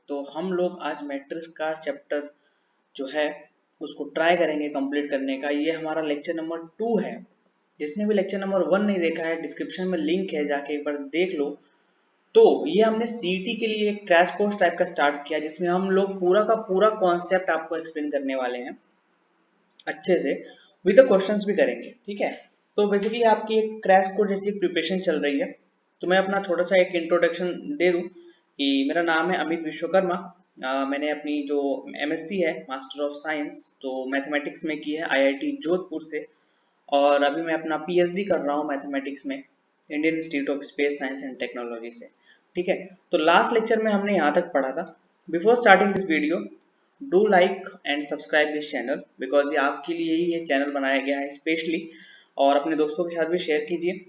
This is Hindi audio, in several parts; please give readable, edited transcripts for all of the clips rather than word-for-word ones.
तो हम लोग आज मैट्रिक्स का चैप्टर जो है उसको ट्राई करेंगे कंप्लीट करने का। ये हमारा लेक्चर नंबर 2 है। जिसने भी लेक्चर नंबर 1 नहीं देखा है, डिस्क्रिप्शन में लिंक है, जाके एक बार देख लो। तो ये हमने सीईटी के लिए एक क्रैश कोर्स टाइप का स्टार्ट किया, जिसमें हम लोग पूरा का पूरा कॉन्सेप्ट आपको एक्सप्लेन करने वाले हैं अच्छे से, विद क्वेश्चंस भी करेंगे। ठीक है, तो बेसिकली आपकी एक क्रैश कोर्स जैसी प्रिपरेशन चल रही है। तो मैं अपना थोड़ा सा एक इंट्रोडक्शन दे दूं कि मेरा नाम है अमित विश्वकर्मा। मैंने अपनी जो एमएससी है, मास्टर ऑफ साइंस, तो मैथमेटिक्स में की है आईआईटी जोधपुर से। और अभी मैं अपना पीएचडी कर रहा हूँ मैथमेटिक्स में, Indian institute of space science and technology से। ठीक है, तो लास्ट लेक्चर में हमने यहाँ तक पढ़ा था। Before starting this video, do like and subscribe this channel, because ये आपके लिए ही ये चैनल बनाया गया है स्पेशली। और अपने दोस्तों के साथ भी शेयर कीजिए।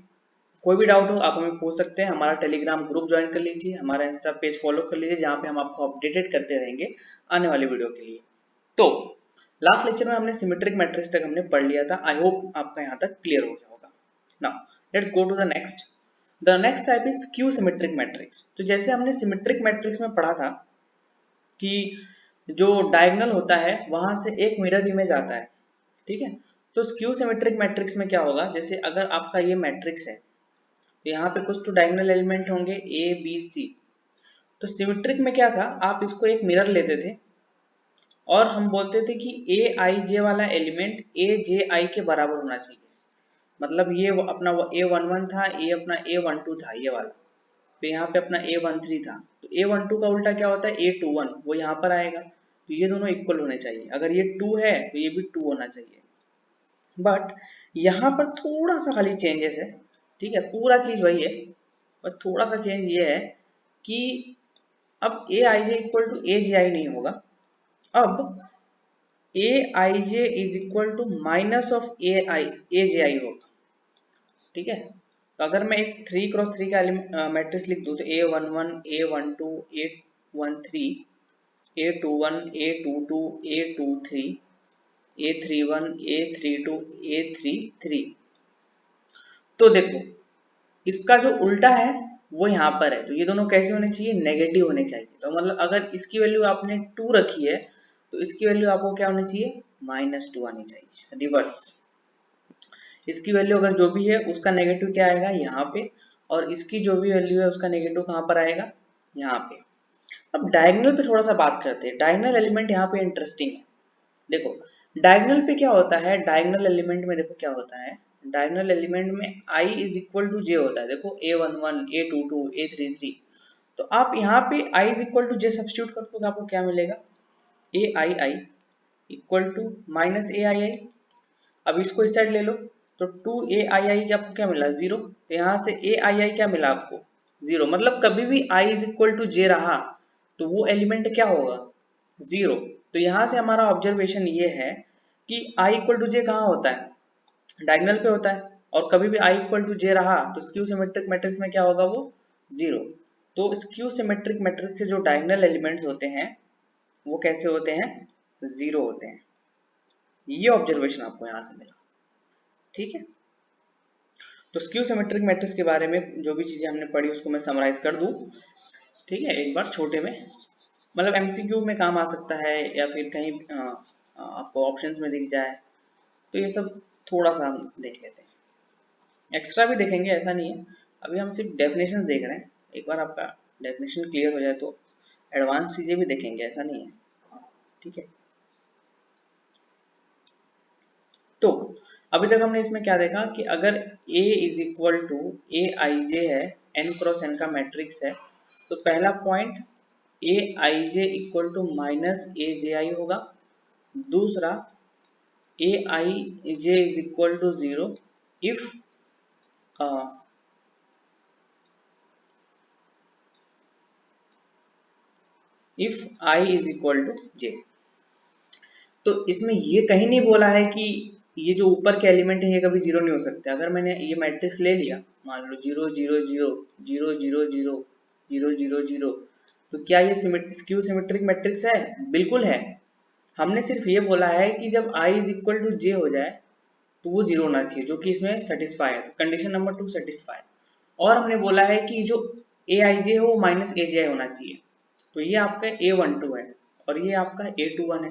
कोई भी डाउट हो आप हमें पूछ सकते हैं। हमारा टेलीग्राम ग्रुप ज्वाइन कर लीजिए, हमारा इंस्टा पेज फॉलो कर लीजिए, जहाँ पे हम आपको अपडेटेड करते रहेंगे आने वाले वीडियो के लिए। तो लास्ट लेक्चर में हमने सिमेट्रिक मैट्रिक्स तक हमने पढ़ लिया था। आई होप आपका यहाँ तक क्लियर हो गया होगा। Now let's go to the next. The next type is skew symmetric matrix. तो जैसे हमने सिमेट्रिक मैट्रिक्स में पढ़ा था कि जो डायगोनल होता है वहां से एक मिरर इमेज आता है। ठीक है, तो स्क्यू सिमेट्रिक मैट्रिक्स में क्या होगा, जैसे अगर आपका ये मैट्रिक्स है तो यहाँ पे कुछ तो डायगोनल एलिमेंट होंगे ए बी सी। तो सिमेट्रिक में क्या था, आप इसको एक मिरर लेते थे और हम बोलते थे कि ए आई जे वाला एलिमेंट ए जे आई के बराबर होना चाहिए। मतलब ये अपना ए वन वन था, ये अपना ए वन टू था ये वाला, तो यहाँ पे अपना ए वन थ्री था। तो ए वन टू का उल्टा क्या होता है, ए टू वन, वो यहाँ पर आएगा। तो ये दोनों इक्वल होने चाहिए। अगर ये टू है तो ये भी टू होना चाहिए। बट यहाँ पर थोड़ा सा खाली चेंजेस है। ठीक है, पूरा चीज वही है, बस थोड़ा सा चेंज ये है कि अब A I J equal to A J आई नहीं होगा। अब A I J is equal to minus of A J I होगा। ठीक है, तो अगर मैं एक 3x3 का मैट्रिक्स लिख दूं तो A one one, A one two, A one three, A two one, A two two, A two three, A three one, A three two, A three three. तो देखो इसका जो उल्टा है वो यहाँ पर है। तो ये दोनों कैसे होने चाहिए, नेगेटिव होने चाहिए। तो मतलब अगर इसकी वैल्यू आपने 2 रखी है तो इसकी वैल्यू आपको क्या होनी चाहिए, -2 आनी चाहिए, रिवर्स। इसकी वैल्यू अगर जो भी है उसका नेगेटिव क्या आएगा, यहाँ पे। और इसकी जो भी वैल्यू है उसका नेगेटिव कहाँ पर आएगा, यहाँ पे। अब डायगोनल पे थोड़ा सा बात करते हैं। डायगोनल एलिमेंट यहाँ पे इंटरेस्टिंग है। देखो डायगोनल पे क्या होता है, डायगोनल एलिमेंट में देखो क्या होता है। डायगोनल एलिमेंट में i is equal to J होता है। देखो A one one, A two two, A three three. तो आप यहाँ पे i is equal to J substitute कर दो, आपको क्या मिलेगा, A I I equal to minus A I I. अब इसको इस साइड ले लो तो 2 ए आई आई आपको क्या मिला, 0। तो यहाँ से ए आई आई क्या मिला आपको, 0। मतलब कभी भी i इज इक्वल टू जे रहा तो वो एलिमेंट क्या होगा, 0। तो यहाँ से हमारा ऑब्जर्वेशन ये है कि i इक्वल टू जे कहाँ होता है, डायगोनल पे होता है। और कभी भी i इक्वल टू जे रहा तो स्क्यू सिमेट्रिक मैट्रिक्स में क्या होगा, वो 0। तो स्क्यू सिमेट्रिक मैट्रिक्स के जो डायगोनल एलिमेंट्स होते हैं वो कैसे होते हैं, 0 होते हैं। ये ऑब्जर्वेशन आपको यहाँ से मिला। ठीक है, तो स्क्यू सिमेट्रिक मैट्रिक्स के बारे में जो भी चीजें हमने पढ़ी उसको मैं समराइज कर दूं। ठीक है, एक बार छोटे में, मतलब एमसीक्यू में काम आ सकता है या फिर कहीं आपको ऑप्शंस में दिख जाए, तो ये सब थोड़ा सा हम देख लेते हैं। एक्स्ट्रा भी देखेंगे, ऐसा नहीं है। अभी हम सिर्फ डेफिनेशन देख रहे हैं। एक बार आपका डेफिनेशन क्लियर हो जाए तो एडवांस चीजें भी देखेंगे, ऐसा नहीं है। ठीक है, तो अभी तक हमने इसमें क्या देखा कि अगर A is equal to A I J है, n क्रॉस n का मैट्रिक्स है, तो पहला point A I J equal to minus A J I होगा। दूसरा A I J is equal to 0 if i is equal to j। तो इसमें ये कहीं नहीं बोला है कि ये जो ऊपर के एलिमेंट है ये कभी 0 नहीं हो सकते। अगर मैंने ये मैट्रिक्स ले लिया, मान लो 0 0 0 0 0 0 0 0 0, तो क्या ये स्क्यू सिमेट्रिक मैट्रिक्स है, बिल्कुल है। हमने सिर्फ ये बोला है कि जब i is equal to j हो जाए तो वो 0 होना चाहिए, जो कि इसमें सेटिस्फाई है। तो कंडीशन नंबर 2 सेटिस्फाई। और हमने बोला है कि जो ए आई जे हो वो माइनस ए जे आई होना चाहिए। तो ये आपका A12 है और ये आपका A21 है,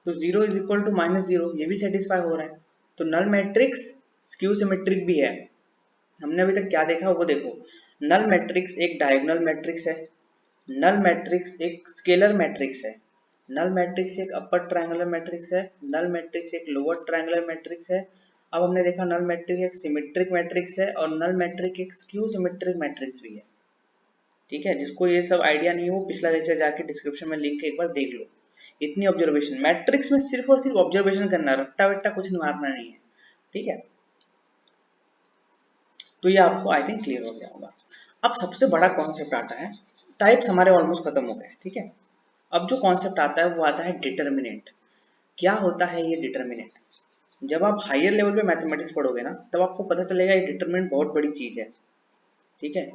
तो 0 इज इक्वल टू -0, ये भी सेटिस्फाई हो रहा है। तो नल मैट्रिक्स स्क्यू सिमेट्रिक भी है। हमने अभी तक क्या देखा वो देखो, नल मैट्रिक्स एक डायगोनल मैट्रिक्स है, नल मैट्रिक्स एक स्केलर मैट्रिक्स है, नल मैट्रिक्स एक अपर ट्रायंगुलर मैट्रिक्स है, नल मैट्रिक्स एक लोअर ट्रायंगुलर मैट्रिक्स है। अब हमने देखा नल मैट्रिक्स एक सिमेट्रिक मैट्रिक्स है और नल मैट्रिक्स एक स्क्यू सिमेट्रिक मैट्रिक्स भी है। ठीक है, जिसको ये सब आइडिया नहीं हो पिछला लेक्चर जाके डिस्क्रिप्शन में लिंक एक बार देख लो। इतनी ऑब्जर्वेशन मैट्रिक्स में सिर्फ और सिर्फ ऑब्जर्वेशन करना, रट्टा वट्टा कुछ मारना नहीं है। ठीक है, तो ये आपको आई थिंक क्लियर हो गया होगा। अब सबसे बड़ा कॉन्सेप्ट आता है, टाइप्स हमारे ऑलमोस्ट खत्म हो गए। ठीक है, अब जो कॉन्सेप्ट आता है वो आता है डिटर्मिनेंट। क्या होता है ये डिटर्मिनेंट? जब आप हायर लेवल पे मैथमेटिक्स पढ़ोगे ना तब आपको पता चलेगा ये डिटर्मिनेंट बहुत बड़ी चीज है। ठीक है,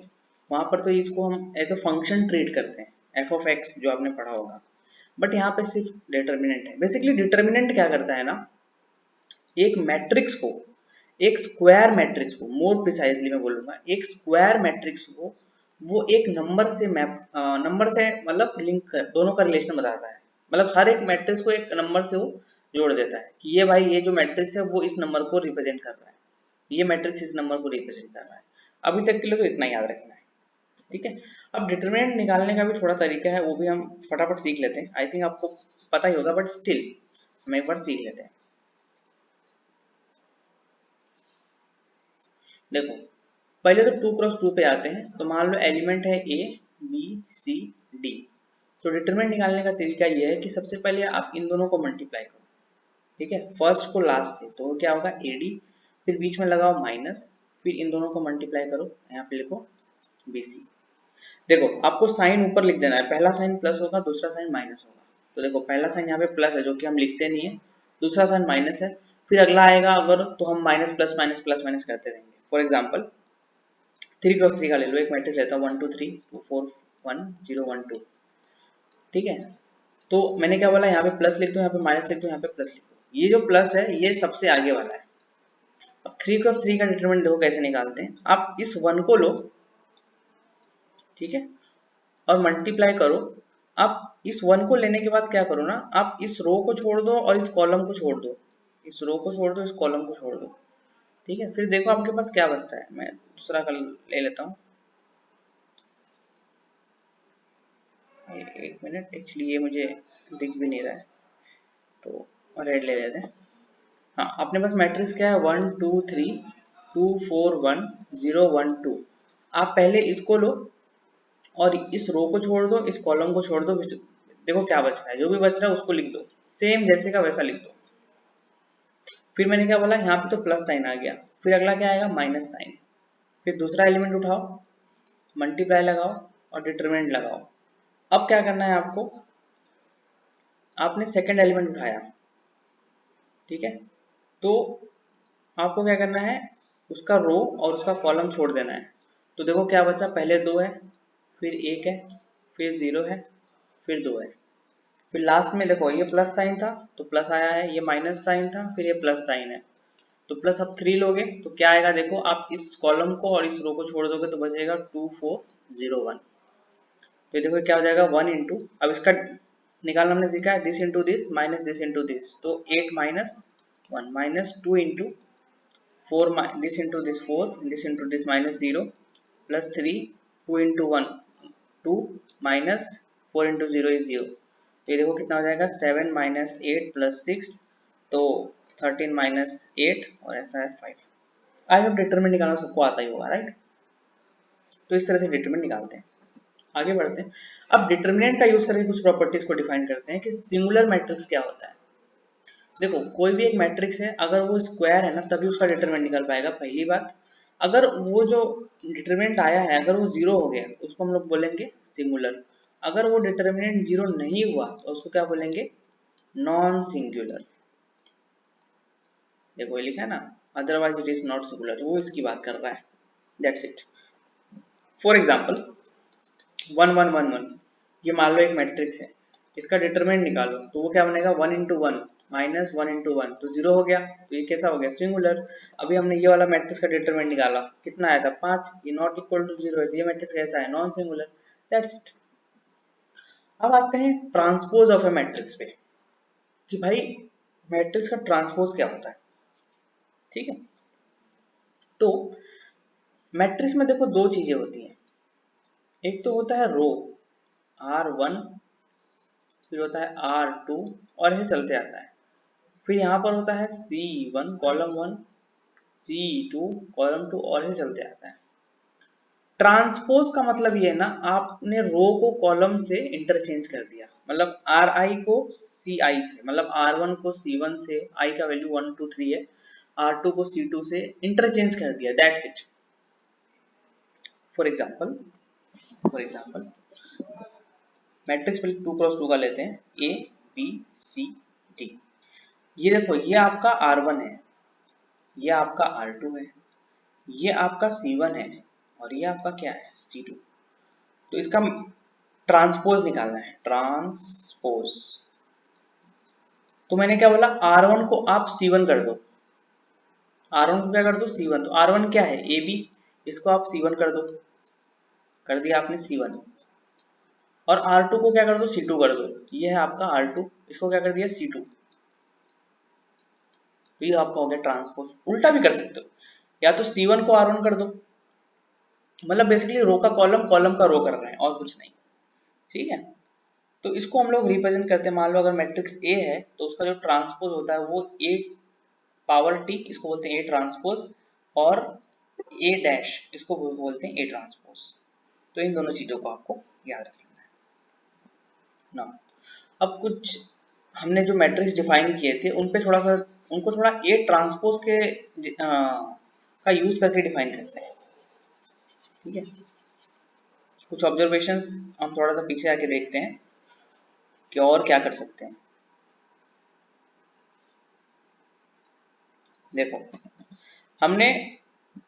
वहां पर तो इसको हम एज अ फंक्शन ट्रीट करते हैं, एफ ऑफ एक्स जो आपने पढ़ा होगा, बट यहाँ पे सिर्फ डिटर्मिनेंट है। बेसिकली डिटर्मिनेंट क्या करता है ना, एक मैट्रिक्स को, एक स्क्वायर मैट्रिक्स को, मोर प्रिसाइजली मैं बोलूंगा, एक स्क्वायर मैट्रिक्स को वो एक नंबर से मैप, नंबर से मतलब लिंक कर, दोनों का रिलेशन बताता है। मतलब हर एक मैट्रिक्स को एक नंबर से वो जोड़ देता है कि ये भाई ये जो मैट्रिक्स है वो इस नंबर को रिप्रेजेंट कर रहा है, ये मैट्रिक्स इस नंबर को रिप्रेजेंट कर रहा है। अभी तक के लिए तो इतना याद रखना है। ठीक है, अब डिटरमिनेंट निकालने का भी थोड़ा तरीका है, वो भी हम फटाफट सीख लेते हैं। आई थिंक आपको पता ही होगा बट स्टिल हम एक बार सीख लेते हैं। देखो, पहले तो 2 क्रॉस 2 पे आते हैं। तो मान लो एलिमेंट है A B C D। तो डिटरमिनेंट निकालने का तरीका यह है कि सबसे पहले आप इन दोनों को मल्टीप्लाई करो। ठीक है, फर्स्ट को लास्ट से, तो क्या होगा AD, फिर बीच में लगाओ माइनस, फिर इन दोनों को मल्टीप्लाई करो, यहाँ पे लिखो BC। देखो आपको साइन ऊपर लिख देना है, पहला साइन प्लस होगा, दूसरा साइन माइनस होगा। तो देखो पहला साइन यहाँ पे प्लस है जो कि हम लिखते नहीं है, दूसरा साइन माइनस है, फिर अगला आएगा अगर तो हम minus plus minus plus minus करते रहेंगे। फॉर एग्जाम्पल 3 क्रॉस 3 का ले लो, एक मैट्रिक्स लेता हूँ 1 2 3 2 4 1 0 1 2। ठीक है, तो मैंने क्या बोला, यहाँ पे प्लस लिख दो, यहाँ पे माइनस लिख दो, यहाँ पे प्लस लिख दो। ये जो प्लस है ये सबसे आगे वाला है। अब 3 क्रॉस 3 का डिटरमिनेंट देखो कैसे निकालते हैं। आप इस 1 को लो, ठीक है, और मल्टीप्लाई करो। आप इस 1 को लेने के बाद क्या करो ना, आप इस रो को छोड़ दो और इस कॉलम को छोड़ दो, इस रो को छोड़ दो, इस कॉलम को छोड़ दो। ठीक है, फिर देखो आपके पास क्या बचता है। मैं दूसरा का ले लेता हूँ, एक मिनट, एक्चुअली ये मुझे दिख भी नहीं रहा है, तो रेड ले लेते हैं। हाँ, अपने पास मैट्रिक्स क्या है, 1 2 3 2 4 1 0 1 2। आप पहले इसको लो और इस रो को छोड़ दो, इस कॉलम को छोड़ दो, देखो क्या बच रहा है, जो भी बच रहा है उसको लिख दो, सेम जैसे का वैसा लिख दो। फिर मैंने क्या बोला, यहाँ पे तो प्लस साइन आ गया, फिर अगला क्या आएगा, माइनस साइन। फिर दूसरा एलिमेंट उठाओ, मल्टीप्लाई लगाओ और डिटरमिनेंट लगाओ। अब क्या करना है आपको, आपने सेकंड एलिमेंट उठाया, ठीक है, तो आपको क्या करना है, उसका रो और उसका कॉलम छोड़ देना है। तो देखो क्या बचा, पहले 2 है, फिर 1 है, फिर 0 है, फिर 2 है, फिर लास्ट में देखो ये प्लस साइन था तो प्लस आया है, ये माइनस साइन था फिर ये प्लस साइन है, तो प्लस अब 3 लोगे तो क्या आएगा, देखो आप इस कॉलम को और इस रो को छोड़ दोगे तो बचेगा 2 4 0 1। तो देखो क्या हो जाएगा 1 इंटू, अब इसका निकालना हमने सीखा है, this into this into this, तो 8 minus 1 minus 2 into 4, this into this 4, this into this minus 0 plus 3 2 into 1 2 minus 4 into 0 is 0। तो ये देखो कितना हो जाएगा 7 माइनस 8 प्लस 6, तो 13 माइनस 8 और ऐसा है 5। आई होप डिटरमिनेंट निकालना सबको आता ही होगा, राइट। तो इस तरह से डिटरमिनेंट निकालते हैं। आगे बढ़ते हैं, अब डिटरमिनेंट का यूज करके कुछ प्रॉपर्टीज को डिफाइन करते हैं कि सिंगुलर मैट्रिक्स क्या होता है। देखो कोई भी एक मैट्रिक्स है, अगर वो स्क्वायर है ना तभी उसका डिटरमिनेंट निकल पाएगा, पहली बात। अगर वो जो डिटरमिनेंट आया है अगर वो जीरो हो गया तो उसको हम लोग बोलेंगे सिंगुलर। अगर वो डिटरमिनेंट जीरो नहीं हुआ तो उसको क्या बोलेंगे, नॉन सिंगुलर। देखो ये लिखा है ना, otherwise it is not singular, वो इसकी बात कर रहा है, दैट्स इट। फॉर एग्जाम्पल 1 1 1 1, ये मान लो एक मैट्रिक्स है, इसका डिटरमिनेंट निकालो तो वो क्या बनेगा 1 इंटू 1 माइनस 1 इंटू 1, तो 0 हो गया, तो ये कैसा हो गया, सिंगुलर। अभी हमने ये वाला मैट्रिक्स का डिटरमिनेंट निकाला, कितना आया था 5, ये नॉट इक्वल टू 0 है, तो ये मैट्रिक्स कैसा है, नॉन सिंगुलर, दैट्स इट। अब आते हैं ट्रांसपोज ऑफ ए मैट्रिक्स पे, कि भाई मैट्रिक्स का ट्रांसपोज क्या होता है। ठीक है, तो मैट्रिक्स में देखो दो चीजें होती हैं, एक तो होता है रो R1, फिर होता है R2 और ऐसे चलते आता है। फिर यहाँ पर होता है C1 कॉलम 1, C2 कॉलम 2 और ऐसे चलते आता है। ट्रांसपोज का मतलब ये है ना, आपने रो को कॉलम से इंटरचेंज कर दिया, मतलब Ri को Ci से, मतलब R1 को C1 से, I का वैल्यू 1 2 3 है, R2 को C2 से इंटरचेंज कर दिया, that's it. For example matrix पहले 2x2 का लेते हैं, ABCD। ये देखो, ये आपका R1 है, ये आपका R2 है, ये आपका C1 है और ये आपका क्या है, C2। तो इसका ट्रांसपोज निकालना है, ट्रांसपोज। तो मैंने क्या बोला, R1 को आप C1 कर दो, R1 को क्या कर दो, C1। तो R1 क्या है, AB, इसको आप C1 कर दो, कर दिया आपने C1। और R2 को क्या कर दो, C2 कर दो, ये है आपका R2, इसको क्या कर दिया, C2। तो ये आपका हो गया ट्रांसपोज। उल्टा भी कर सकते हो, या तो C1 को R1 कर दो, मतलब बेसिकली रो का कॉलम, कॉलम का रो कर रहे हैं और कुछ नहीं। ठीक है, तो इसको हम लोग रिप्रेजेंट करते हैं, मान लो अगर मैट्रिक्स A है तो उसका जो ट्रांसपोज होता है वो A पावर T, इसको बोलते हैं A ट्रांसपोज, और A डैश, इसको बोलते हैं A ट्रांसपोज। तो इन दोनों चीजों को आपको याद रखना है ना। अब कुछ हमने जो मैट्रिक्स डिफाइन किए थे उन पे थोड़ा सा, उनको थोड़ा A ट्रांसपोज के का यूज करके डिफाइन करते हैं। ठीक है, कुछ ऑब्जर्वेशंस हम थोड़ा सा पीछे आके देखते हैं कि और क्या कर सकते हैं। देखो, हमने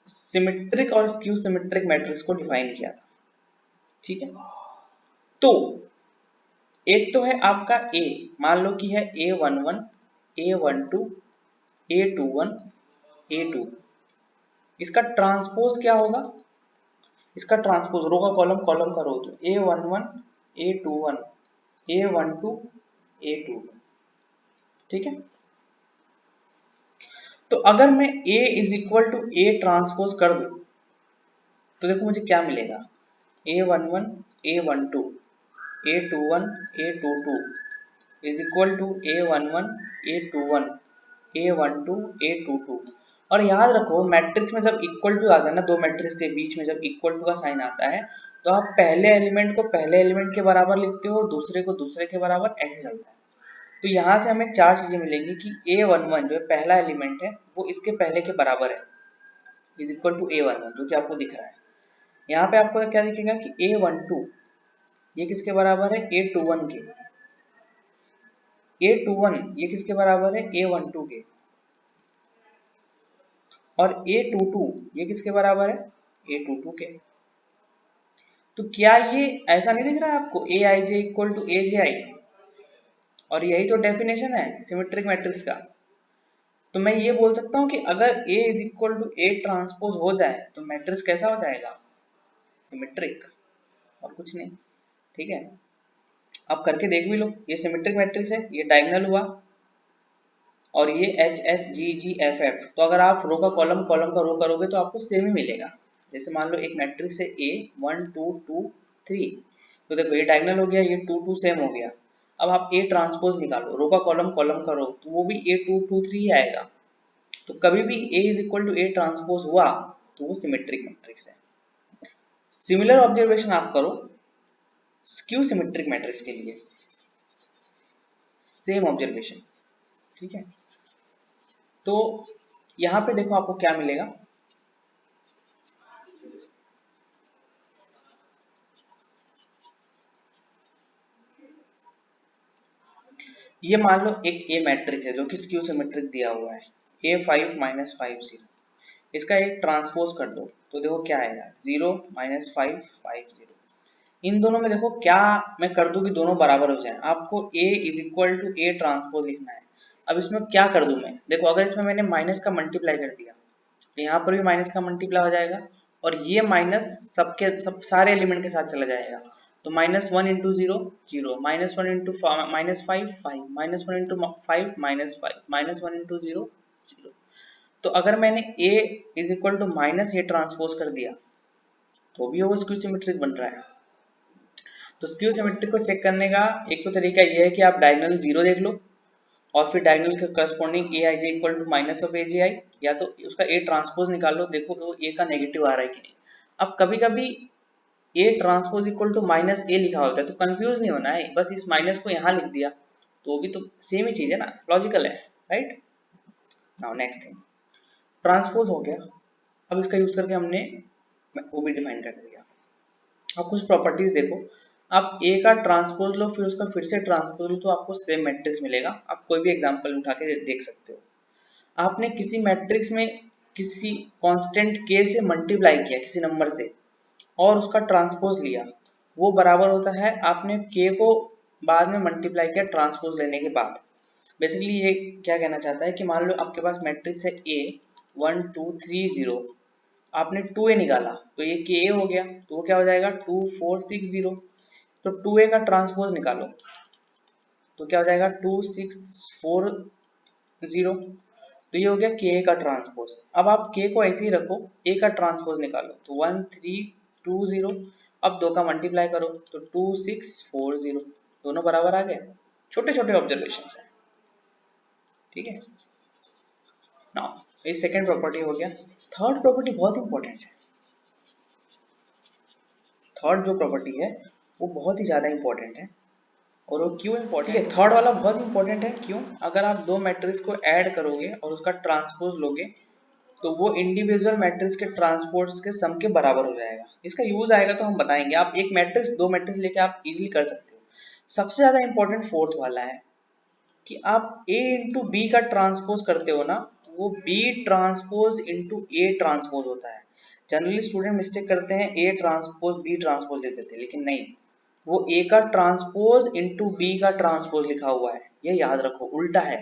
सिमेट्रिक और स्क्यू सिमेट्रिक मैट्रिक्स को डिफाइन किया था। ठीक है, तो एक तो है आपका A, मान लो कि है A11, A12, A21, A2। इसका ट्रांसपोज क्या होगा, इसका ट्रांसपोज रो का कॉलम, कॉलम का रो, तो A11, A21, A12, A2। ठीक है, तो अगर मैं A is equal to A transpose कर दूं तो देखो मुझे क्या मिलेगा, A11, A12, A21, A22 is equal to A11, A21, A12, A22। और याद रखो, मैट्रिक्स में जब इक्वल टू आता है ना, दो मैट्रिक्स के बीच में जब इक्वल टू का साइन आता है तो आप पहले एलिमेंट को पहले एलिमेंट के बराबर लिखते हो, दूसरे को दूसरे के बराबर, ऐसे चलता है। तो यहाँ से हमें चार चीजें मिलेंगी कि A11 जो है पहला एलिमेंट है वो इसके पहले के बराबर है, इज इक्वल टू A11, जो कि आपको दिख रहा है। यहाँ पे आपको क्या दिखेगा कि A12 ये किसके बराबर है, A21 के। A21 ये किसके बराबर है, A12 के। और A22 ये किसके बराबर है, A22 के। तो क्या ये ऐसा नहीं दिख रहा है आपको, Aij इक्वल टू Aji, और यही तो डेफिनेशन है सिमेट्रिक मैट्रिक्स का। तो मैं ये बोल सकता हूँ कि अगर A is equal to A transpose हो जाए तो मैट्रिक्स कैसा हो जाएगा, सिमेट्रिक, और कुछ नहीं। ठीक है, आप करके देख भी लो, ये सिमेट्रिक मैट्रिक्स है, ये डायगोनल हुआ, और ये H H G G F F। तो अगर आप रो का कॉलम, कॉलम का रो करोगे तो आपको सेम ही मिलेगा। जैसे मान लो एक मैट्रिक्स है A 1 2 2 3, तो देखो ये डायगोनल हो गया, ये 2 2 सेम हो गया। अब आप A ट्रांसपोज निकालो, रो का कॉलम, कॉलम का रो, तो वो भी A 2 2 3 ही आएगा। तो कभी भी A is equal to A transpose हुआ तो वो सिमेट्रिक मैट्रिक्स है। सिमिलर ऑब्जर्वेशन आप करो स्क्यू सिमेट्रिक मैट्रिक्स के लिए, सेम ऑब्जर्वेशन। ठीक है, तो यहाँ पे देखो आपको क्या मिलेगा, ये मान लो एक A मैट्रिक्स है जो कि स्क्यू सिमेट्रिक दिया हुआ है, A5 -5 0। इसका एक ट्रांसपोज कर दो तो देखो क्या आएगा, 0 -5 5 0। इन दोनों में देखो क्या मैं कर दूं कि दोनों बराबर हो जाए, आपको A is equal to A transpose लिखना है। अब इसमें क्या कर दूं मैं, देखो अगर इसमें मैंने माइनस का मल्टीप्लाई कर दिया तो यहाँ पर भी माइनस का मल्टीप्लाई हो जाएगा, और ये माइनस सबके सब सारे एलिमेंट के साथ चला जाएगा। तो -1 इंटू 0 0, -1 इंटू -5 5, -1 इंटू 5 -5, -1 इंटू 0 0। तो अगर मैंने A is equal to minus A transpose कर दिया तो भी वो स्क्यू सिमेट्रिक बन रहा है। तो स्क्यू सिमेट्रिक को चेक करने का एक तो तरीका ये है कि आप डायगोनल 0 देख लो और फिर डायगोनल के corresponding A I J equal to minus of A J I, या तो उसका ए ट्रांसपोज निकाल लो, देखो वो ए का नेगेटिव आ रहा है कि नहीं। अब कभी कभी A transpose equal to minus A लिखा होता है तो कंफ्यूज नहीं होना है, बस इस माइनस को यहाँ लिख दिया तो वो भी तो सेम ही चीज है ना, लॉजिकल है, right. Now next thing, transpose हो गया। अब इसका यूज करके हमने वो भी डिफाइन कर दिया। अब कुछ प्रॉपर्टीज देखो, आप ए का ट्रांसपोज लो फिर उसका फिर से ट्रांसपोज लो तो आपको सेम मैट्रिक्स मिलेगा। आप कोई भी एग्जांपल उठा के देख सकते हो। आपने किसी मैट्रिक्स में किसी कांस्टेंट के से मल्टीप्लाई किया किसी नंबर से और उसका ट्रांसपोज लिया, वो बराबर होता है आपने के को बाद में मल्टीप्लाई किया ट्रांसपोज लेने के बाद। बेसिकली ये क्या कहना चाहता है कि मान लो आपके पास मैट्रिक्स है ए 1 2 3 0, आपने 2a निकाला तो ये के ए हो गया, तो वो क्या हो जाएगा 2 4 6 0। तो 2a का ट्रांसपोज निकालो तो क्या हो जाएगा 2 6 4 0। तो ये हो गया के का ट्रांसपोज। अब आप के को ऐसे ही रखो, ए का ट्रांसपोज निकालो तो 1 3 2 0। अब दो का मल्टीप्लाई करो तो 2 6 4 0, दोनों बराबर आ गए। छोटे छोटे ऑब्जर्वेशन है, ठीक है। नाउ ये सेकंड प्रॉपर्टी हो गया। थर्ड प्रॉपर्टी बहुत इंपॉर्टेंट है। थर्ड जो प्रॉपर्टी है वो बहुत ही ज्यादा इंपॉर्टेंट है। और वो क्यों इंपॉर्टेंट है? थर्ड वाला बहुत इंपॉर्टेंट है। क्यों? अगर आप दो मैट्रिक्स को ऐड करोगे और उसका ट्रांसपोज लोगे तो वो इंडिविजुअल मैट्रिक्स के ट्रांसपोज के सम के बराबर हो जाएगा। इसका यूज आएगा तो हम बताएंगे। आप एक मैट्रिक्स दो मैट्रिक्स लेके आप इजीली कर सकते हो। सबसे ज्यादा इंपॉर्टेंट फोर्थ वाला है कि आप A इंटू बी का ट्रांसपोज करते हो ना, वो B transpose into A transpose होता है। जनरली स्टूडेंट मिस्टेक करते हैं A ट्रांसपोज B ट्रांसपोज लेते थे, लेकिन नहीं, वो A का ट्रांसपोज इंटू B का ट्रांसपोज लिखा हुआ है, ये याद रखो, उल्टा है।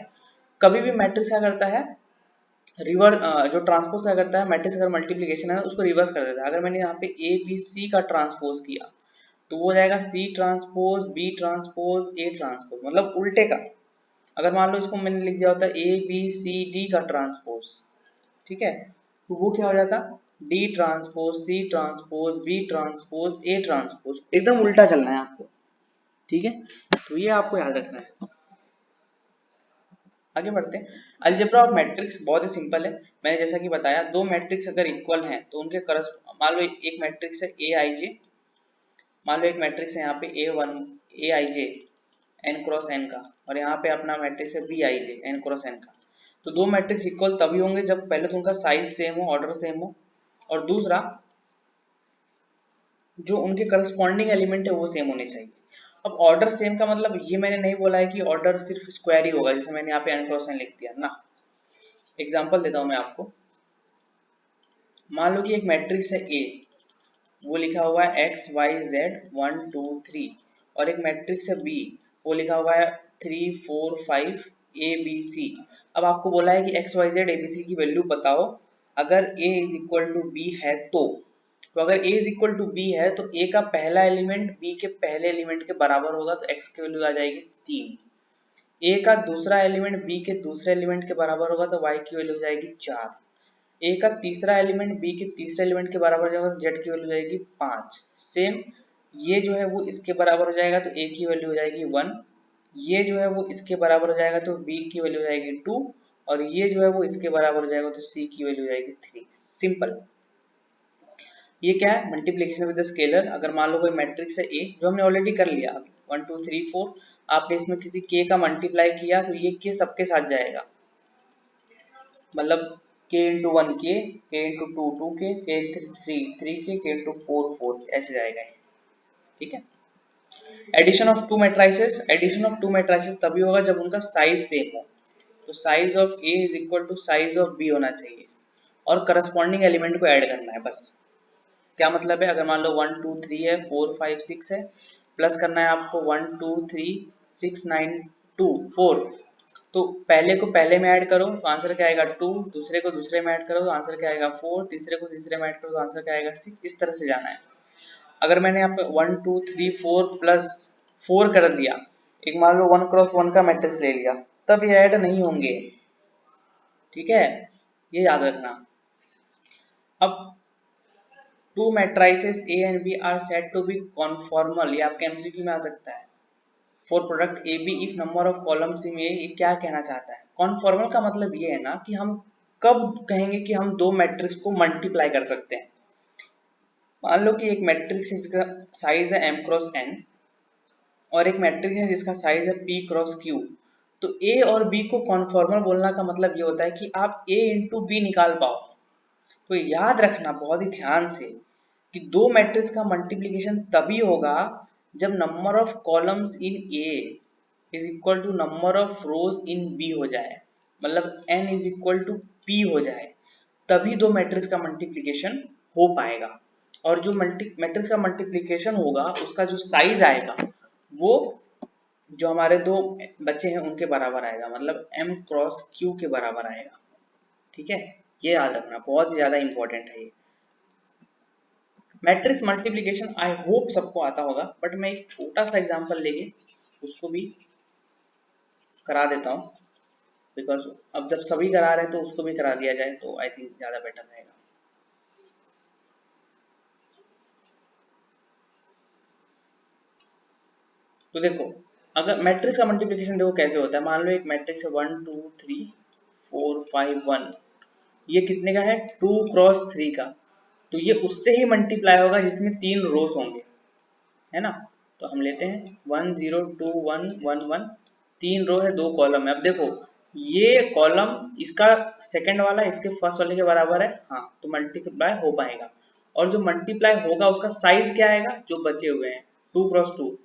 कभी भी मैट्रिक्स क्या करता है, रिवर्स, जो ट्रांसपोज क्या करता है, मैट्रिक्स अगर मल्टीप्लिकेशन है उसको रिवर्स कर देता है। अगर मैंने यहाँ पे ए बी सी का ट्रांसपोज किया तो वो हो जाएगा C transpose B transpose A transpose, मतलब उल्टे का। अगर मान लो इसको मैंने लिख दिया होता ए बी सी डी का ट्रांसपोज, ठीक है, तो वो क्या हो जाता D transpose C transpose B transpose A transpose, एकदम उल्टा चलना है आपको, ठीक है। तो ये आपको याद रखना है। आगे बढ़ते हैं। अलजेब्रा ऑफ मैट्रिक्स बहुत ही सिंपल है। मैंने जैसा कि बताया, दो मैट्रिक्स अगर इक्वल हैं तो उनके मान लो एक मैट्रिक्स है ए आई जे, मान लो एक मैट्रिक्स है यहाँ पे A I J N cross N का, और यहाँ पे अपना मैट्रिक्स है B I J N cross N का। तो दो मैट्रिक्स इक्वल तभी होंगे जब पहले तो उनका साइज सेम हो, ऑर्डर सेम हो, और दूसरा जो उनके करस्पॉन्डिंग एलिमेंट है वो सेम होने चाहिए। अब ऑर्डर सेम का मतलब ये मैंने नहीं बोला है कि ऑर्डर सिर्फ स्क्वायर ही होगा, जैसे मैंने यहाँ पे एन क्रॉस एन लिख दिया ना। एग्जांपल देता हूँ मैं आपको। मान लो कि एक मैट्रिक्स है ए, वो लिखा हुआ है एक्स वाई जेड 1 2 3, और एक मैट्रिक्स है बी, वो लिखा हुआ है 3 4 5 ए बी सी। अब आपको बोला है कि X Y Z A B C की वैल्यू बताओ अगर A is equal to B है तो अगर a is equal to B है तो a का पहला एलिमेंट b के पहले एलिमेंट के बराबर होगा, तो x की वैल्यू आ जाएगी 3। a का दूसरा एलिमेंट b के दूसरे एलिमेंट के बराबर होगा तो y की वैल्यू हो जाएगी 4। a का तीसरा एलिमेंट b के तीसरे एलिमेंट के बराबर हो जाएगा तो z की वैल्यू हो जाएगी 5। सेम ये जो है वो इसके बराबर हो जाएगा तो a की वैल्यू हो जाएगी 1। ये जो है वो इसके बराबर हो जाएगा तो b की वैल्यू हो जाएगी 2, और ये जो है वो इसके बराबर हो जाएगा तो c की वैल्यू हो जाएगी 3। सिंपल। ये क्या है, मल्टीप्लीकेशन विद द स्केलर। अगर मान लो कोई मैट्रिक्स है ए, जो हमने ऑलरेडी कर लिया 1 2 3 4, आपने इसमें किसी के का मल्टीप्लाई किया तो ये के सबके साथ जाएगा, मतलब के इंटू 1 के इंटू 2 2 के इंटू 3 3 के इंटू 4 4, ऐसे जाएगा, ठीक है। Addition of two matrices, addition of two matrices तभी होगा जब उनका साइज सेम हो। तो size of A is equal to size of B होना चाहिए, और करस्पॉन्डिंग एलिमेंट को ऐड करना है बस। क्या मतलब है, अगर मान लो 1 2 3 है 4 5 6 है, प्लस करना है आपको 1 2 3 6 9 2 4, तो पहले को पहले में ऐड करो तो आंसर क्या आएगा 2, दूसरे को दूसरे में ऐड करो तो आंसर क्या आएगा 4, तीसरे को तीसरे में ऐड करो तो आंसर क्या आएगा 6। इस तरह से जाना है। अगर मैंने यहाँ पे 1 2 3 4 प्लस 4 कर दिया, एक मान लो 1 क्रॉस 1 का मैट्रिक्स ले लिया, तब ये ऐड नहीं होंगे। ठीक है, ये याद रखना। अब two matrices A and B are said to be conformal, ये आपके एमसीक्यू में आ सकता है। For product A B if number of columns in A, ये क्या कहना चाहता है? कॉन्फॉर्मल का मतलब ये है ना कि हम कब कहेंगे कि हम दो मैट्रिक्स को मल्टीप्लाई कर सकते हैं। मान लो कि एक मैट्रिक्स है जिसका साइज है m क्रॉस n और एक मैट्रिक्स है जिसका साइज है p क्रॉस q। तो a और b को कॉन्फॉर्मल बोलना का मतलब ये होता है कि आप a इंटू बी निकाल पाओ। तो याद रखना बहुत ही ध्यान से कि दो मैट्रिक्स का मल्टीप्लिकेशन तभी होगा जब number of columns in A is equal to number of rows in B हो जाए, मतलब n is equal to P हो जाए, तभी दो मैट्रिक्स का मल्टीप्लिकेशन हो पाएगा। और जो मैट्रिक्स का मल्टीप्लिकेशन होगा उसका जो साइज आएगा वो जो हमारे दो बच्चे हैं उनके बराबर आएगा, मतलब m क्रॉस q के बराबर आएगा। ठीक है, ये याद रखना, बहुत ही ज्यादा इंपॉर्टेंट है ये। मैट्रिक्स मल्टीप्लिकेशन आई होप सबको आता होगा, बट मैं एक छोटा सा एग्जांपल लेके उसको भी करा देता हूँ, बिकॉज अब जब सभी करा रहे हैं तो उसको भी करा दिया जाए तो आई थिंक ज्यादा बेटर रहेगा। तो देखो, अगर मैट्रिक्स का मल्टीप्लिकेशन देखो कैसे होता है। मान लो एक मैट्रिक्स है 1 2 3 4 5 1, ये कितने का है? 2 क्रॉस 3 का। तो ये उससे ही मल्टीप्लाई होगा जिसमें 3 रोज होंगे, है ना। तो हम लेते हैं 1 0 2 1 1 1, 3 रो है 2 कॉलम है। अब देखो ये कॉलम इसका सेकंड वाला इसके फर्स्ट वाले के बराबर है, हाँ, तो मल्टीप्लाई हो पाएगा। और जो मल्टीप्लाई होगा उसका साइज क्या आएगा? जो बचे हुए हैं 2 क्रॉस 2।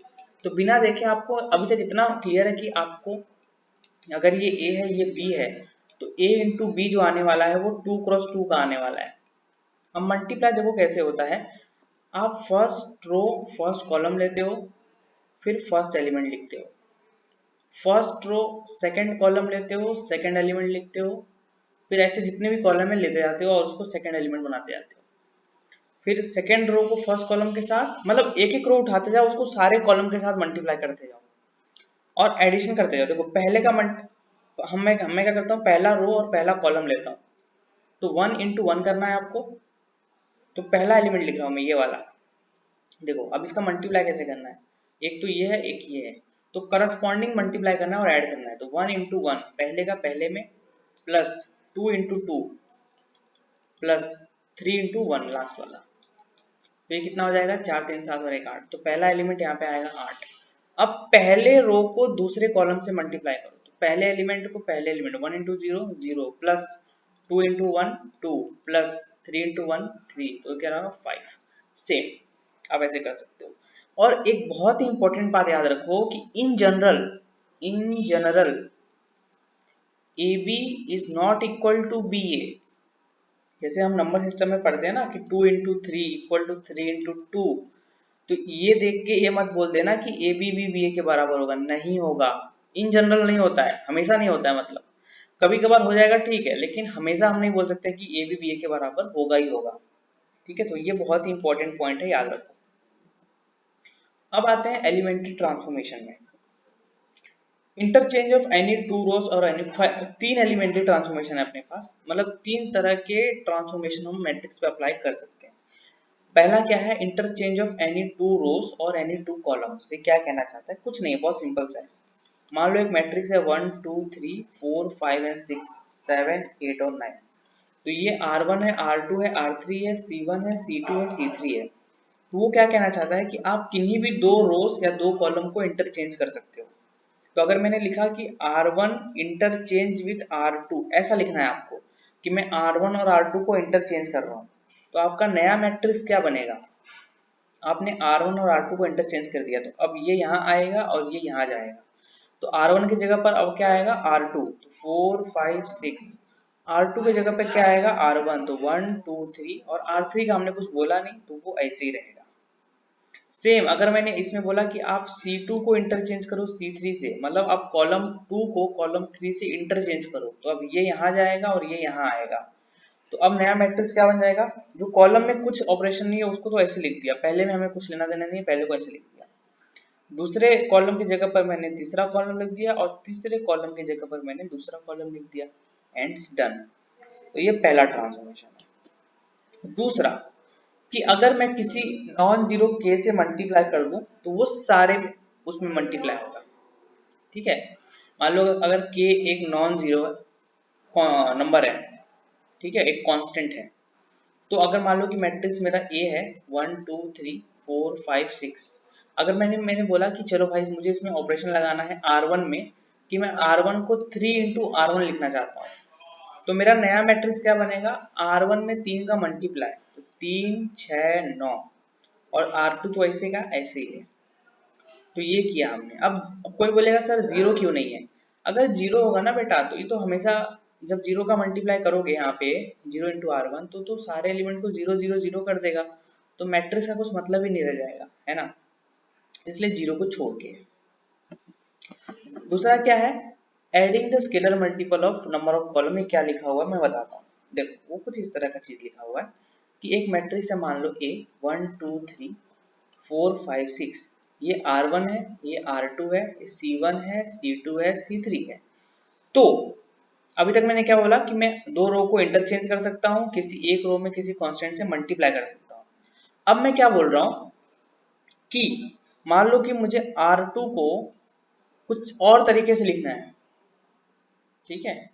तो बिना देखे आपको अभी तक इतना क्लियर है कि आपको अगर ये A है ये B है तो A इंटू बी जो आने वाला है वो 2 क्रॉस 2 का आने वाला है। अब मल्टीप्लाई देखो कैसे होता है। आप फर्स्ट रो फर्स्ट कॉलम लेते हो, फिर फर्स्ट एलिमेंट लिखते हो, फर्स्ट रो सेकंड कॉलम लेते हो, सेकंड एलिमेंट लिखते हो, फिर ऐसे जितने भी कॉलम है लेते जाते हो और उसको सेकंड एलिमेंट बनाते जाते हो। फिर सेकंड रो को फर्स्ट कॉलम के साथ, मतलब एक एक रो उठाते जाओ उसको सारे कॉलम के साथ मल्टीप्लाई करते जाओ और एडिशन करते जाओ। देखो पहले का मैं क्या करता हूँ, पहला रो और पहला कॉलम लेता हूँ, तो 1 इंटू 1 करना है आपको। तो पहला एलिमेंट लिख रहा हूँ मैं ये वाला। देखो अब इसका मल्टीप्लाई कैसे करना है, एक तो ये है एक ये है, तो करस्पॉन्डिंग मल्टीप्लाई करना है और ऐड करना है। तो 1 इंटू 1 पहले का पहले में, plus 2 into 2 plus 3 into 1 last वाला। तो ये कितना हो जाएगा? 4 3 7 और 1 8। तो पहला एलिमेंट यहाँ पे आएगा 8। अब पहले रो को दूसरे कॉलम से मल्टीप्लाई करो। तो पहले एलिमेंट को पहले element 1 into 0 0 plus 2 into 1 2 plus 3 into 1 3, तो क्या रहा? 5। सेम आप ऐसे कर सकते हो। और एक बहुत ही इंपॉर्टेंट बात याद रखो कि in general A B is not equal to B A. जैसे हम नंबर सिस्टम में पढ़ते हैं ना कि 2 इंटू 3 इक्वल टू 3 इंटू 2, तो ये देख के ये मत बोल देना कि ए बी भी बी ए के बराबर होगा, नहीं होगा। इन जनरल नहीं होता है, हमेशा नहीं होता है। मतलब कभी कभार हो जाएगा ठीक है, लेकिन हमेशा हम नहीं बोल सकते कि ए भी बी ए के बराबर होगा ही होगा। ठीक है, तो ये बहुत ही इंपॉर्टेंट पॉइंट है, याद रखो। अब आते हैं एलिमेंट्री ट्रांसफॉर्मेशन में। Interchange of any two rows और एनी 3 एलिमेंट्री ट्रांसफॉर्मेशन है अपने पास, मतलब 3 तरह के ट्रांसफॉर्मेशन हम मैट्रिक्स पे अप्लाई कर सकते हैं। पहला क्या है? Interchange of any two rows और एनी टू कॉलम्स। ये क्या कहना चाहता है? कुछ नहीं, बहुत सिंपल सा है। मान लो एक मैट्रिक्स है 1 2 3 4 5 एंड 6 7 8 और 9। तो ये R1 है, R2 है, R3 है, C1 है, C2 है, C3 है। तो वो क्या कहना चाहता है कि आप किन्हीं भी दो रोज या दो कॉलम को इंटरचेंज कर सकते हो। तो अगर मैंने लिखा कि R1 इंटरचेंज विद R2, ऐसा लिखना है आपको कि मैं R1 और R2 को इंटरचेंज कर रहा हूँ, तो आपका नया मैट्रिक्स क्या बनेगा? आपने R1 और R2 को इंटरचेंज कर दिया, तो अब ये यहाँ आएगा और ये यहाँ जाएगा। तो R1 की जगह पर अब क्या आएगा? R2, तो 4 5 6। R2 की जगह पर क्या आएगा? R1, तो 1 2 3, और R3 का हमने कुछ बोला नहीं तो वो ऐसे ही रहेगा। सेम अगर मैंने इसमें बोला कि आप C2 को इंटरचेंज करो C3 से, मतलब आप कॉलम 2 को कॉलम 3 से इंटरचेंज करो, तो अब ये यहाँ जाएगा और ये यहाँ आएगा। तो अब नया मैट्रिक्स क्या बन जाएगा, जो कॉलम में कुछ ऑपरेशन नहीं है उसको तो ऐसे लिख दिया, पहले में हमें कुछ लेना देना नहीं है, पहले को ऐसे लिख दिया, दूसरे कॉलम की जगह पर मैंने तीसरा कॉलम लिख दिया और तीसरे कॉलम की जगह पर मैंने दूसरा कॉलम लिख दिया, एंड डन। तो ये पहला ट्रांसफॉर्मेशन है। दूसरा कि अगर मैं किसी नॉन जीरो के से मल्टीप्लाई कर दूं तो वो सारे उसमें मल्टीप्लाई होगा, ठीक है। मान लो अगर के एक नॉन जीरो नंबर है, ठीक है, एक कांस्टेंट है, तो अगर मान लो कि मैट्रिक्स मेरा ए है 1 2 3 4 5 6, अगर मैंने बोला कि चलो भाई मुझे इसमें ऑपरेशन लगाना है R1 में, कि मैं R1 को 3 × R1 लिखना चाहता हूँ, तो मेरा नया मैट्रिक्स क्या बनेगा, R1 में 3 का मल्टीप्लाई, तो 3 6 9, और R2 तो ऐसे का ऐसे ही है। तो ये किया हमने। अब कोई बोलेगा सर जीरो क्यों नहीं है, अगर जीरो होगा ना बेटा तो ये तो हमेशा जब जीरो का मल्टीप्लाई करोगे यहाँ पे 0 × R1 तो सारे एलिमेंट को 0 0 0 कर देगा, तो मैट्रिक्स का कुछ मतलब ही नहीं रह जाएगा, है ना, इसलिए जीरो को छोड़ के। दूसरा क्या है, adding the scalar multiple of number of column में क्या लिखा हुआ है मैं बताता हूँ। देखो वो कुछ इस तरह का चीज लिखा हुआ है कि एक मैट्रिक्स है, मान लो ए 1 2 3 4 5 6, ये R1 है, ये R2 है, ये C1 है, C2 है, C3 है। तो अभी तक मैंने क्या बोला कि मैं दो रो को इंटरचेंज कर सकता हूँ, किसी एक रो में किसी कांस्टेंट से मल्टीप्लाई कर सकता हूँ। अब मैं क्या बोल रहा हूँ कि मान लो कि मुझे R2 को कुछ और तरीके से लिखना है, ठीक है,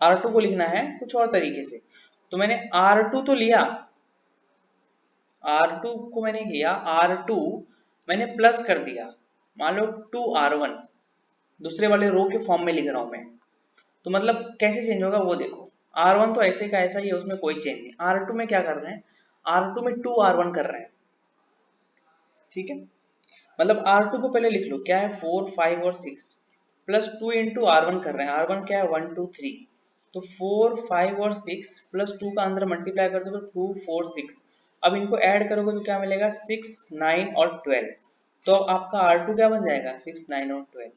R2 को लिखना है कुछ और तरीके से, तो मैंने R2 तो लिया, R2 को मैंने लिया, R2 मैंने प्लस कर दिया, मान लो 2R1 दूसरे वाले रो के फॉर्म में लिख रहा हूं मैं, तो मतलब कैसे चेंज होगा वो देखो, R1 तो ऐसे का ऐसा ही है, उसमें कोई चेंज नहीं। R2 में क्या कर रहे हैं, R2 में 2R1 कर रहे हैं, ठीक है, मतलब R2 को पहले लिख लो क्या है 4 5 और 6, प्लस 2 इंटू R1 कर रहे हैं, R1 क्या है 1 2 3, तो 4 5 और 6 प्लस 2 का अंदर मल्टीप्लाई कर दो तो 2 4 6, अब इनको ऐड करोगे तो क्या मिलेगा 6 9 और 12, तो आपका R2 क्या बन जाएगा 6 9 और 12।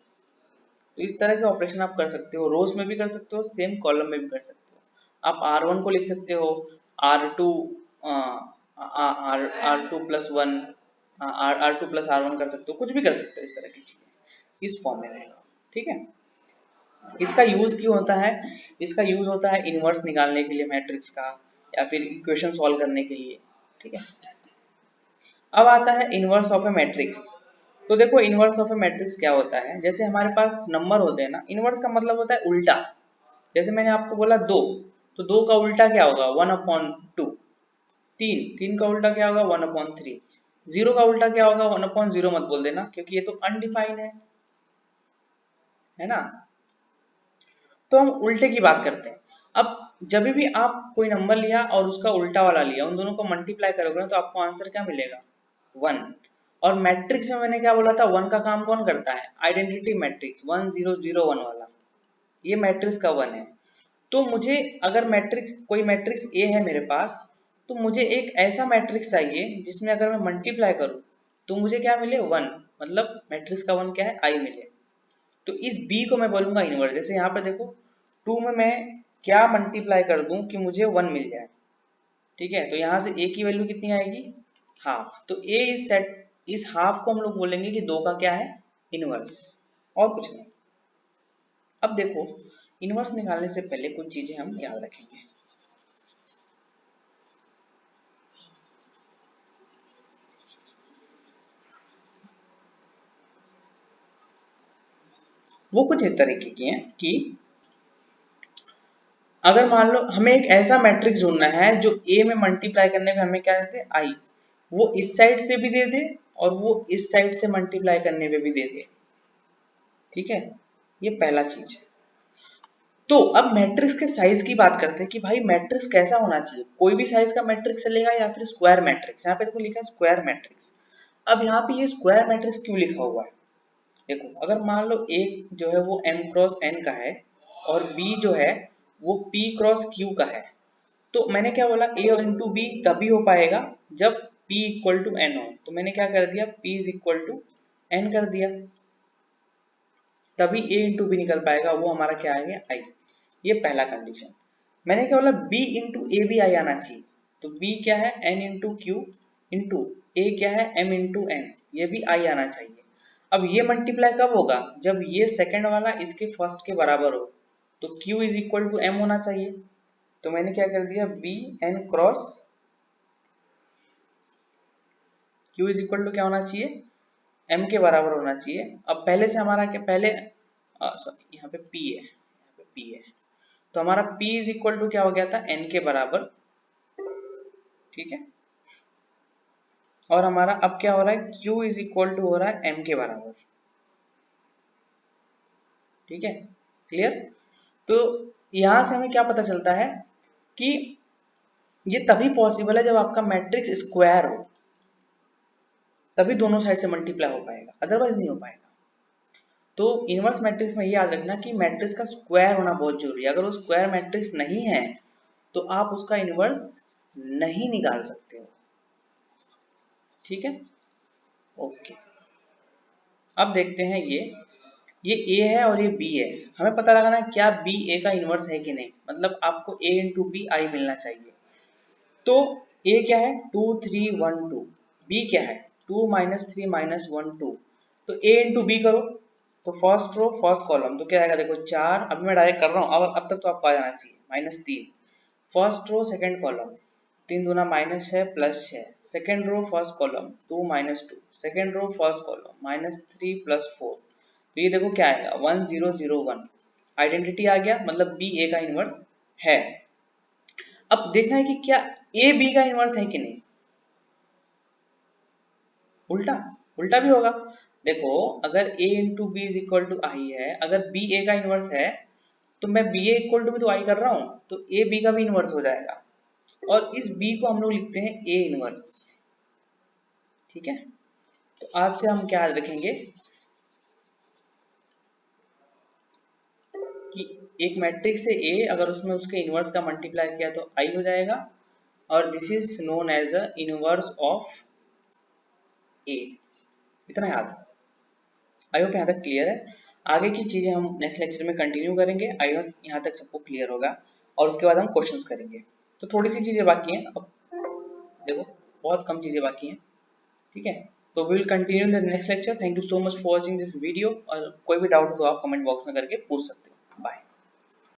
तो इस तरह के ऑपरेशन आप कर सकते हो, रोज में भी कर सकते हो, सेम कॉलम में भी कर सकते हो। आप R1 को लिख सकते हो R2 R2 + 1, R2 + R1 कर सकते हो, कुछ भी कर सकते हो, इस तरह की चीजें इस फॉर्म में रहेगा, ठीक है। इसका यूज क्यों होता है, इसका यूज होता है इनवर्स निकालने के लिए मैट्रिक्स का, या फिर इक्वेशन सॉल्व करने के लिए, ठीक है। अब आता है इनवर्स ऑफ ए मैट्रिक्स। तो देखो इनवर्स ऑफ ए मैट्रिक्स क्या होता है, जैसे हमारे पास नंबर होते हैं ना, इनवर्स का मतलब होता है उल्टा। जैसे मैंने आपको बोला 2, तो 2 का उल्टा क्या होगा 1/2, 3 3 का उल्टा क्या होगा 1/3, 0 का उल्टा क्या होगा 1/0, मत बोल देना क्योंकि ये तो अनडिफाइंड है ना। तो हम उल्टे की बात करते हैं। अब जब भी आप कोई नंबर लिया और उसका उल्टा वाला लिया, उन दोनों को मल्टीप्लाई करोगे ना तो आपको आंसर क्या मिलेगा 1। और मैट्रिक्स में मैंने क्या बोला था, 1 का काम कौन करता है, आइडेंटिटी मैट्रिक्स 1 0 0 1 वाला, ये मैट्रिक्स का 1 है। तो मुझे अगर मैट्रिक्स कोई मैट्रिक्स ए है मेरे पास, तो मुझे एक ऐसा मैट्रिक्स चाहिए जिसमें अगर मैं मल्टीप्लाई करूं तो मुझे क्या मिले 1, मतलब मैट्रिक्स का 1 क्या है आई मिले। तो इस b को मैं बोलूंगा इनवर्स। जैसे यहाँ पे देखो 2 में मैं क्या मल्टीप्लाई कर दूं कि मुझे 1 मिल जाए, ठीक है, तो यहाँ से a की वैल्यू कितनी आएगी हाफ, तो a इस सेट इस हाफ को हम लोग बोलेंगे कि 2 का क्या है इनवर्स, और कुछ नहीं। अब देखो इनवर्स निकालने से पहले कुछ चीजें हम याद रखेंगे। वो कुछ इस तरीके की हैं कि अगर मान लो हमें एक ऐसा मैट्रिक्स ढूंढना है जो a में मल्टीप्लाई करने पे हमें क्या देते आई, वो इस साइड से भी दे दे और वो इस साइड से मल्टीप्लाई करने पे भी दे दे, ठीक है, ये पहला चीज है। तो अब मैट्रिक्स के साइज की बात करते हैं कि भाई मैट्रिक्स कैसा होना चाहिए, कोई भी साइज का मैट्रिक्स चलेगा या फिर स्क्वायर मैट्रिक्स, यहाँ पे देखो लिखा है स्क्वायर मैट्रिक्स। अब यहाँ पे ये स्क्वायर मैट्रिक्स क्यों लिखा हुआ है, देखो अगर मान लो a जो है वो m क्रॉस n का है और b जो है वो p क्रॉस q का है, तो मैंने क्या बोला a इंटू b तभी हो पाएगा जब p इक्वल टू n हो, तो मैंने क्या कर दिया p is equal to n कर दिया, तभी a इंटू b निकल पाएगा, वो हमारा क्या आ गया i। ये पहला कंडीशन। मैंने क्या बोला, b इंटू ए भी आई आना चाहिए। तो b क्या है, n into Q into a क्या है, m इंटू n, ये भी आई आना चाहिए। अब ये मल्टीप्लाई कब होगा, जब ये सेकंड वाला इसके फर्स्ट के बराबर हो। तो q is equal to m होना चाहिए। तो मैंने क्या कर दिया, b n cross q is equal to क्या होना चाहिए, m के बराबर होना चाहिए। अब पहले से हमारा क्या, पहले सॉरी यहाँ पे p है, यहाँ पे p है, तो हमारा p इज इक्वल टू क्या हो गया था, n के बराबर। ठीक है, और हमारा अब क्या हो रहा है, q इज इक्वल टू हो रहा है m के बराबर। ठीक है, क्लियर। तो यहां से हमें क्या पता चलता है कि ये तभी पॉसिबल है जब आपका मैट्रिक्स स्क्वायर हो, तभी दोनों साइड से मल्टीप्लाई हो पाएगा, अदरवाइज नहीं हो पाएगा। तो इनवर्स मैट्रिक्स में ये याद रखना कि मैट्रिक्स का स्क्वायर होना बहुत जरूरी है। अगर वो स्क्वायर मैट्रिक्स नहीं है तो आप उसका इनवर्स नहीं निकाल सकते हो। ठीक है, ओके। अब देखते हैं ये a है और ये b है। हमें पता लगाना है क्या b a का इनवर्स है कि नहीं, मतलब आपको a इंटू बी आई मिलना चाहिए। तो a क्या है, 2 3 1 2, b क्या है 2 माइनस 3 माइनस 1 2। तो a इंटू बी करो, तो फर्स्ट रो फर्स्ट कॉलम, तो क्या आएगा देखो 4, अभी मैं डायरेक्ट कर रहा हूँ, अब तक तो आपको आ जाना चाहिए, minus 3। First row second column, 3 दूना minus 6 plus 6। Second row first column 2 minus 2, second row first column minus 3 plus 4। तो ये देखो क्या आएगा 1 0 0 1। आइडेंटिटी आ गया, मतलब बी ए का इनवर्स है। अब देखना है कि क्या ए बी का इनवर्स है कि नहीं। उल्टा, उल्टा भी होगा। देखो अगर a into B is equal to I है, अगर b a का इनवर्स है, तो मैं b a इक्वल टू भी तो आई कर रहा हूँ, तो a b का भी इनवर्स हो जाएगा। और इस b को हम लोग लिखते हैं a इनवर्स। ठीक है, तो आज से हम क्या याद रखेंगे कि एक मैट्रिक्स है a, अगर उसमें उसके इनवर्स का मल्टीप्लाई किया तो i हो जाएगा, और this is known as a inverse of a। इतना याद। आई होप यहाँ तक क्लियर है। आगे की चीजें हम नेक्स्ट लेक्चर में कंटिन्यू करेंगे। आई होप यहाँ तक सबको क्लियर होगा, और उसके बाद हम क्वेश्चंस करेंगे। तो थोड़ी सी चीजें बाकी हैं, अब देखो बहुत कम चीजें बाकी हैं। ठीक है, तो we will continue in the next lecture. Thank you so much for watching this video, और कोई भी डाउट हो तो आप कमेंट बॉक्स में करके पूछ सकते हो। बाय।